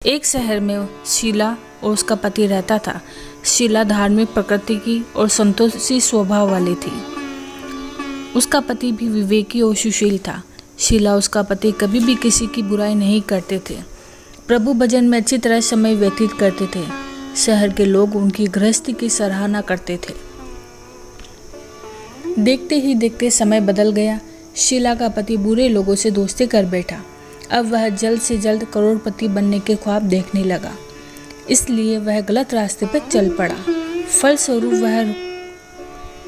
एक शहर में शीला और उसका पति रहता था। शीला धार्मिक प्रकृति की और संतोषी स्वभाव वाली थी। उसका पति भी विवेकी और सुशील था। शीला और उसका पति कभी भी किसी की बुराई नहीं करते थे। प्रभु भजन में अच्छी तरह समय व्यतीत करते थे। शहर के लोग उनकी गृहस्थी की सराहना करते थे। देखते ही देखते समय बदल गया। शीला का पति बुरे लोगों से दोस्ती कर बैठा। अब वह जल्द से जल्द करोड़पति बनने के ख्वाब देखने लगा, इसलिए वह गलत रास्ते पर चल पड़ा। फलस्वरूप वह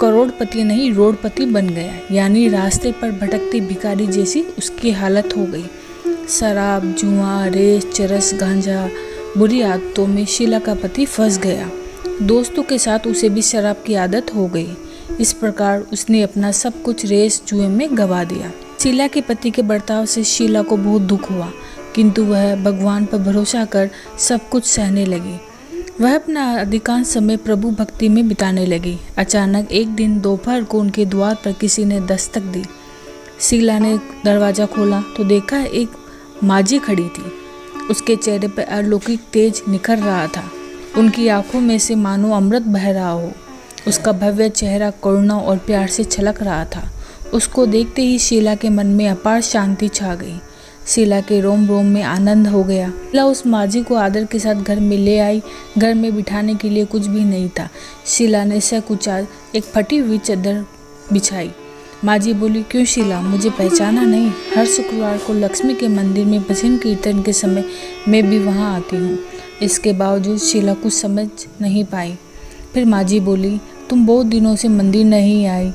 करोड़पति नहीं रोड़पति बन गया, यानी रास्ते पर भटकती भिखारी जैसी उसकी हालत हो गई। शराब, जुआ, रेस, चरस, गांजा, बुरी आदतों में शीला का पति फंस गया। दोस्तों के साथ उसे भी शराब की आदत हो गई। इस प्रकार उसने अपना सब कुछ रेस जुए में गंवा दिया। शीला के पति के बर्ताव से शीला को बहुत दुख हुआ, किंतु वह भगवान पर भरोसा कर सब कुछ सहने लगी। वह अपना अधिकांश समय प्रभु भक्ति में बिताने लगी। अचानक एक दिन दोपहर को उनके द्वार पर किसी ने दस्तक दी। शीला ने दरवाज़ा खोला तो देखा एक माजी खड़ी थी। उसके चेहरे पर अलौकिक तेज निखर रहा था। उनकी आंखों में से मानो अमृत बह रहा हो। उसका भव्य चेहरा करुणा और प्यार से छलक रहा था। उसको देखते ही शीला के मन में अपार शांति छा गई। शीला के रोम रोम में आनंद हो गया। शीला उस माजी को आदर के साथ घर में ले आई। घर में बिठाने के लिए कुछ भी नहीं था। शीला ने सकुचाल एक फटी हुई चादर बिछाई। माजी बोली, क्यों शीला, मुझे पहचाना नहीं? हर शुक्रवार को लक्ष्मी के मंदिर में भजन कीर्तन के समय मैं भी वहाँ आती हूँ। इसके बावजूद शीला कुछ समझ नहीं पाई। फिर माजी बोली, तुम बहुत दिनों से मंदिर नहीं आई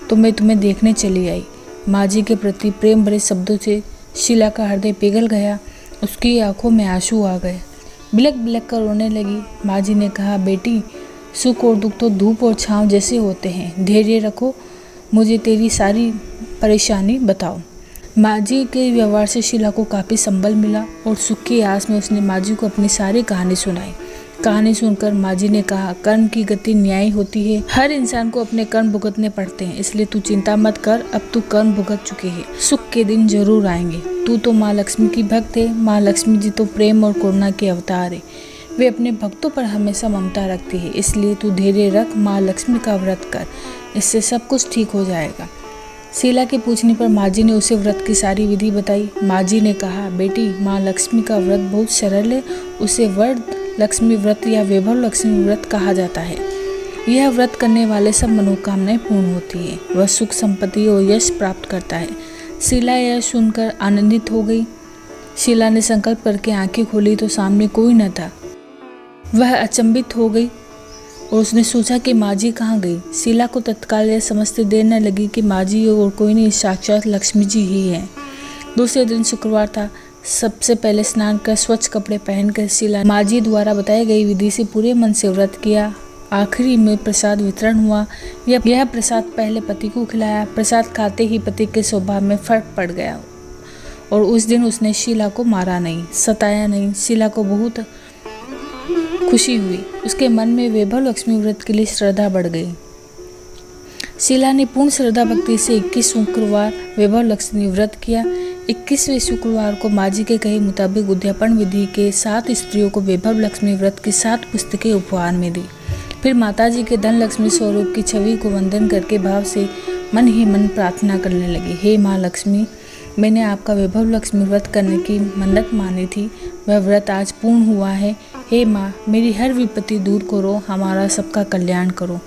तो मैं तुम्हें देखने चली आई। माजी के प्रति प्रेम भरे शब्दों से शीला का हृदय पिघल गया। उसकी आंखों में आंसू आ गए। बिलक बिलक कर रोने लगी। माजी ने कहा, बेटी, सुख और दुख तो धूप और छांव जैसे होते हैं। धैर्य रखो, मुझे तेरी सारी परेशानी बताओ। माजी के व्यवहार से शीला को काफ़ी संबल मिला और सुख की आस में उसने माजी को अपनी सारी कहानी सुनाई। कहानी सुनकर माजी ने कहा, कर्म की गति न्यायी होती है। हर इंसान को अपने कर्म भुगतने पड़ते हैं, इसलिए तू चिंता मत कर। अब तू कर्म भुगत चुकी है, सुख के दिन जरूर आएंगे। तू तो माँ लक्ष्मी की भक्त है। माँ लक्ष्मी जी तो प्रेम और करुणा के अवतार है। वे अपने भक्तों पर हमेशा ममता रखती है, इसलिए तू धैर्य रख, माँ लक्ष्मी का व्रत कर, इससे सब कुछ ठीक हो जाएगा। शीला के पूछने पर माजी ने उसे व्रत की सारी विधि बताई। माजी ने कहा, बेटी, माँ लक्ष्मी का व्रत बहुत सरल है। उसे वरद लक्ष्मी व्रत या वैभव लक्ष्मी व्रत कहा जाता है। यह व्रत करने वाले सब मनोकामनाएं पूर्ण होती है। वह सुख, संपत्ति और यश प्राप्त करता है। शीला यह सुनकर आनंदित हो गई। शीला ने संकल्प करके आंखें खोली तो सामने कोई न था। वह अचंभित हो गई और उसने सोचा कि माजी कहाँ गई। शीला को तत्काल यह समझते देर न लगी कि माजी और कोई नहीं, साक्षात लक्ष्मी जी ही हैं। दूसरे दिन शुक्रवार था। सबसे पहले स्नान कर स्वच्छ कपड़े पहनकर शीला माजी द्वारा बताई गई विधि से पूरे मन से व्रत किया। आखिरी में प्रसाद वितरण हुआ। यह प्रसाद पहले पति को खिलाया। प्रसाद खाते ही पति के स्वभाव में फर्क पड़ गया और उस दिन उसने शीला को मारा नहीं, सताया नहीं। शीला को बहुत खुशी हुई। उसके मन में वैभव लक्ष्मी व्रत के लिए श्रद्धा बढ़ गई। शीला ने पूर्ण श्रद्धा भक्ति से 21 शुक्रवार वैभव लक्ष्मी व्रत किया। 21वें शुक्रवार को माजी के कहे मुताबिक उद्यापन विधि के 7 स्त्रियों को वैभव लक्ष्मी व्रत की 7 पुस्तकें उपहार में दी। फिर माताजी के धन लक्ष्मी स्वरूप की छवि को वंदन करके भाव से मन ही मन प्रार्थना करने लगी। हे माँ लक्ष्मी, मैंने आपका वैभव लक्ष्मी व्रत करने की मन्नत मानी थी, वह व्रत आज पूर्ण हुआ है। हे माँ, मेरी हर विपत्ति दूर करो, हमारा सबका कल्याण करो।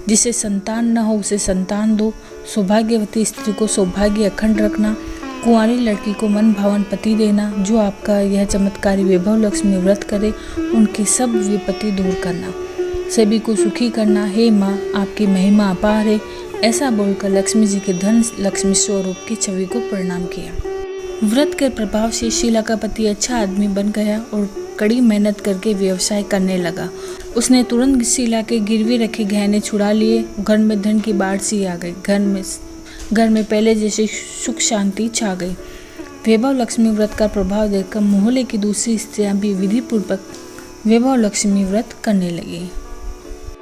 जिसे संतान न हो उसे संतान दो। सौभाग्यवती स्त्री को सौभाग्य अखंड रखना। कुंवारी लड़की को मन भावन पति देना। जो आपका यह चमत्कारी वैभव लक्ष्मी व्रत करे उनकी सब विपत्ति दूर करना, सभी को सुखी करना। हे माँ, आपकी महिमा अपार है। ऐसा बोलकर लक्ष्मी जी के धन लक्ष्मी स्वरूप की छवि को प्रणाम किया। व्रत के प्रभाव से शीला का पति अच्छा आदमी बन गया और कड़ी मेहनत करके व्यवसाय करने लगा। उसने तुरंत शीला के गिरवी रखे गहने छुड़ा लिए। घर में धन की बाढ़ सी आ गई। घर में पहले जैसे सुख शांति छा गई। वैभव लक्ष्मी व्रत का प्रभाव देखकर मोहल्ले की दूसरी स्त्रियां भी विधि पूर्वक वैभव लक्ष्मी व्रत करने लगी।